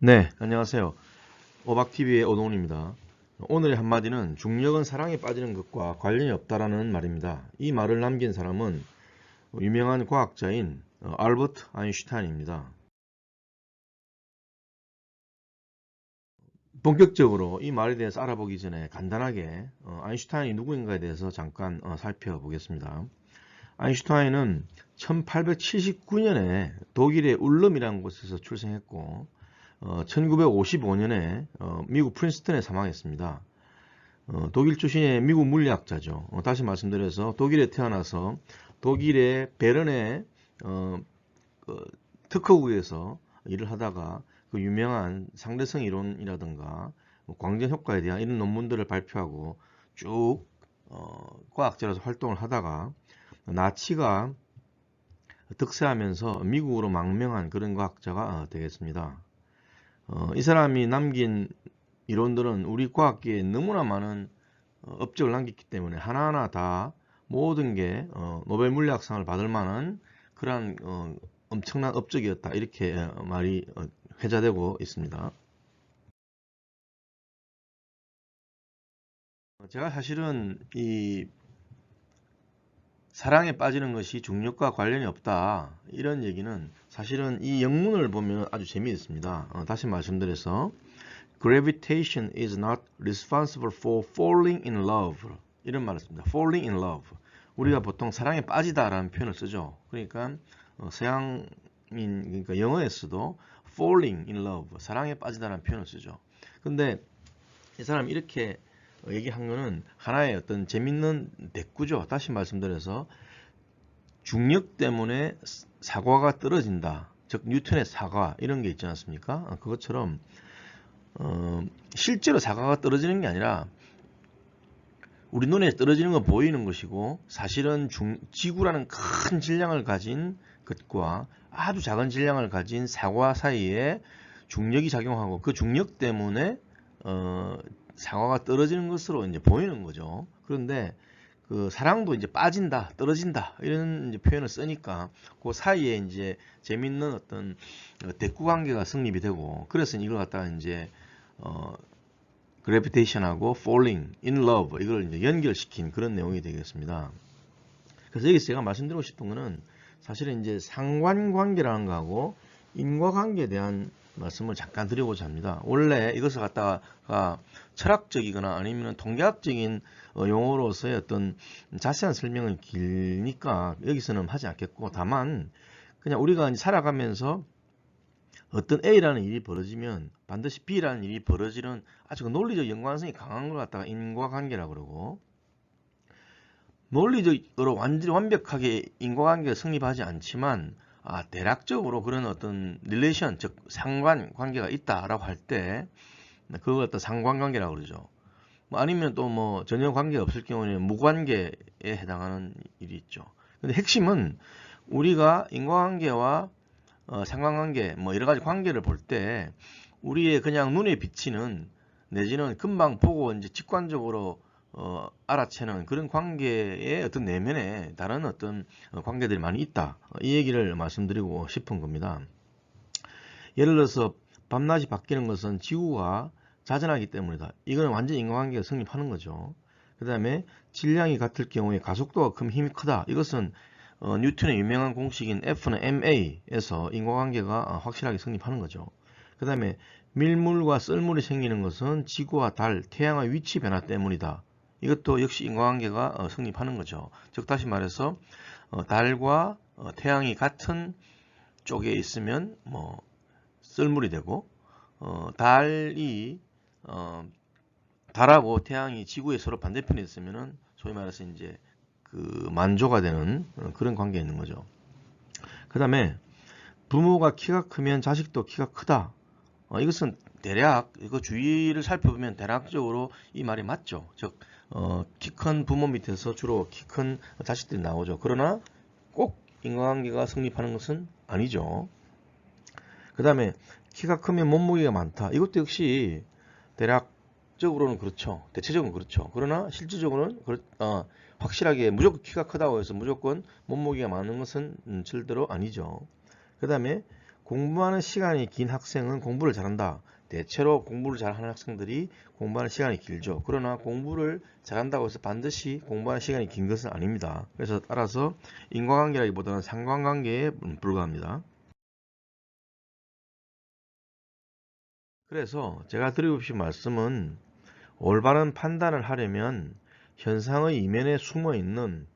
네, 안녕하세요. 오박TV의 오동훈입니다. 오늘의 한마디는 중력은 사랑에 빠지는 것과 관련이 없다라는 말입니다. 이 말을 남긴 사람은 유명한 과학자인 알버트 아인슈타인입니다. 본격적으로 이 말에 대해서 알아보기 전에 간단하게 아인슈타인이 누구인가에 대해서 잠깐 살펴보겠습니다. 아인슈타인은 1879년에 독일의 울름이라는 곳에서 출생했고 1955년에 미국 프린스턴에 사망했습니다. 독일 출신의 미국 물리학자죠. 다시 말씀드려서 독일에 태어나서 독일의 베른의 특허국에서 일을 하다가 그 유명한 상대성 이론이라든가 광전 효과에 대한 이런 논문들을 발표하고 쭉 과학자로서 활동을 하다가 나치가 득세하면서 미국으로 망명한 그런 과학자가 되겠습니다. 이 사람이 남긴 이론들은 우리 과학계에 너무나 많은 업적을 남겼기 때문에 하나하나 다 모든 게 노벨 물리학상을 받을 만한 그러한 엄청난 업적이었다, 이렇게 말이 회자되고 있습니다. 제가 사실은 이 사랑에 빠지는 것이 중력과 관련이 없다, 이런 얘기는 사실은 이 영문을 보면 아주 재미있습니다. 다시 말씀드려서 Gravitation is not responsible for falling in love, 이런 말을 씁니다. Falling in love. 우리가 보통 사랑에 빠지다라는 표현을 쓰죠. 그러니까 서양인, 그러니까 영어에서도 falling in love, 사랑에 빠지다라는 표현을 쓰죠. 근데 이 사람이 이렇게 얘기한 거는 하나의 어떤 재밌는 대꾸죠. 다시 말씀드려서 중력 때문에 사과가 떨어진다, 즉 뉴턴의 사과, 이런 게 있지 않습니까? 그것처럼 실제로 사과가 떨어지는 게 아니라 우리 눈에 떨어지는 건 보이는 것이고, 사실은 지구라는 큰 질량을 가진 것과 아주 작은 질량을 가진 사과 사이에 중력이 작용하고 그 중력 때문에 사과가 떨어지는 것으로 이제 보이는 거죠. 그런데 그 사랑도 이제 빠진다, 떨어진다, 이런 이제 표현을 쓰니까 그 사이에 이제 재밌는 어떤 대꾸 관계가 성립이 되고, 그래서 이걸 갖다가 이제 그래비테이션하고 falling in love, 이걸 이제 연결시킨 그런 내용이 되겠습니다. 그래서 여기서 제가 말씀드리고 싶은 거는 사실은 이제 상관관계라는 거하고 인과관계에 대한 말씀을 잠깐 드리고자 합니다. 원래 이것을 갖다가 철학적이거나 아니면 통계학적인 용어로서의 어떤 자세한 설명은 길니까 여기서는 하지 않겠고, 다만 그냥 우리가 이제 살아가면서 어떤 A라는 일이 벌어지면 반드시 B라는 일이 벌어지는 아주 논리적 연관성이 강한 걸 갖다가 인과관계라고 그러고, 논리적으로 완전히 완벽하게 인과관계가 성립하지 않지만 대략적으로 그런 어떤 릴레이션, 즉 상관관계가 있다라고 할 때 그걸 갖다 상관관계라고 그러죠. 아니면 또 뭐 전혀 관계가 없을 경우에는 무관계에 해당하는 일이 있죠. 근데 핵심은 우리가 인과관계와 상관관계, 뭐 여러 가지 관계를 볼 때 우리의 그냥 눈에 비치는, 내지는 금방 보고 이제 직관적으로 알아채는 그런 관계의 어떤 내면에 다른 어떤 관계들이 많이 있다, 이 얘기를 말씀드리고 싶은 겁니다. 예를 들어서 밤낮이 바뀌는 것은 지구가 자전하기 때문이다. 이거는 완전 인과관계가 성립하는 거죠. 그 다음에 질량이 같을 경우에 가속도가 크면 힘이 크다. 이것은 뉴턴의 유명한 공식인 F는 ma에서 인과관계가 확실하게 성립하는 거죠. 그 다음에 밀물과 썰물이 생기는 것은 지구와 달, 태양의 위치 변화 때문이다. 이것도 역시 인과관계가 성립하는 거죠. 즉 다시 말해서 달과 태양이 같은 쪽에 있으면 뭐 썰물이 되고, 달이 달하고 태양이 지구의 서로 반대편에 있으면은 소위 말해서 이제 그 만조가 되는 그런 관계에 있는 거죠. 그 다음에 부모가 키가 크면 자식도 키가 크다. 이것은 대략 이거 주위를 살펴보면 대략적으로 이 말이 맞죠. 즉 키 큰 부모 밑에서 주로 키 큰 자식들이 나오죠. 그러나 꼭 인과관계가 성립하는 것은 아니죠. 그 다음에 키가 크면 몸무게가 많다. 이것도 역시 대략적으로는 그렇죠. 대체적으로는 그렇죠. 그러나 실질적으로는 확실하게 무조건 키가 크다고 해서 무조건 몸무게가 많은 것은 절대로 아니죠. 그 다음에 공부하는 시간이 긴 학생은 공부를 잘한다. 대체로 공부를 잘하는 학생들이 공부하는 시간이 길죠. 그러나 공부를 잘한다고 해서 반드시 공부하는 시간이 긴 것은 아닙니다. 그래서 따라서 인과관계라기보다는 상관관계에 불과합니다. 그래서 제가 드리고 싶은 말씀은 올바른 판단을 하려면 현상의 이면에 숨어 있는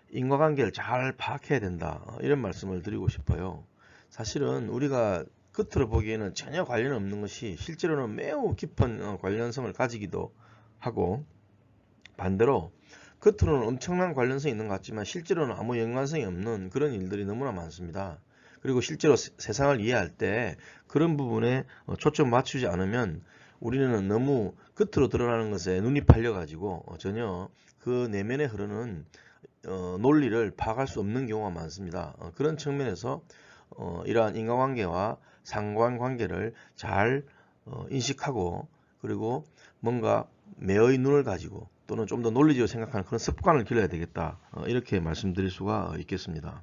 인과관계를 잘 파악해야 된다. 이런 말씀을 드리고 싶어요. 사실은 우리가 겉으로 보기에는 전혀 관련 없는 것이 실제로는 매우 깊은 관련성을 가지기도 하고, 반대로 겉으로는 엄청난 관련성이 있는 것 같지만 실제로는 아무 연관성이 없는 그런 일들이 너무나 많습니다. 그리고 실제로 세상을 이해할 때 그런 부분에 초점 맞추지 않으면 우리는 너무 겉으로 드러나는 것에 눈이 팔려 가지고 전혀 그 내면에 흐르는 논리를 파악할 수 없는 경우가 많습니다. 그런 측면에서 이러한 인과관계와 상관관계를 잘 인식하고, 그리고 뭔가 매의 눈을 가지고 또는 좀 더 논리적으로 생각하는 그런 습관을 길러야 되겠다. 이렇게 말씀드릴 수가 있겠습니다.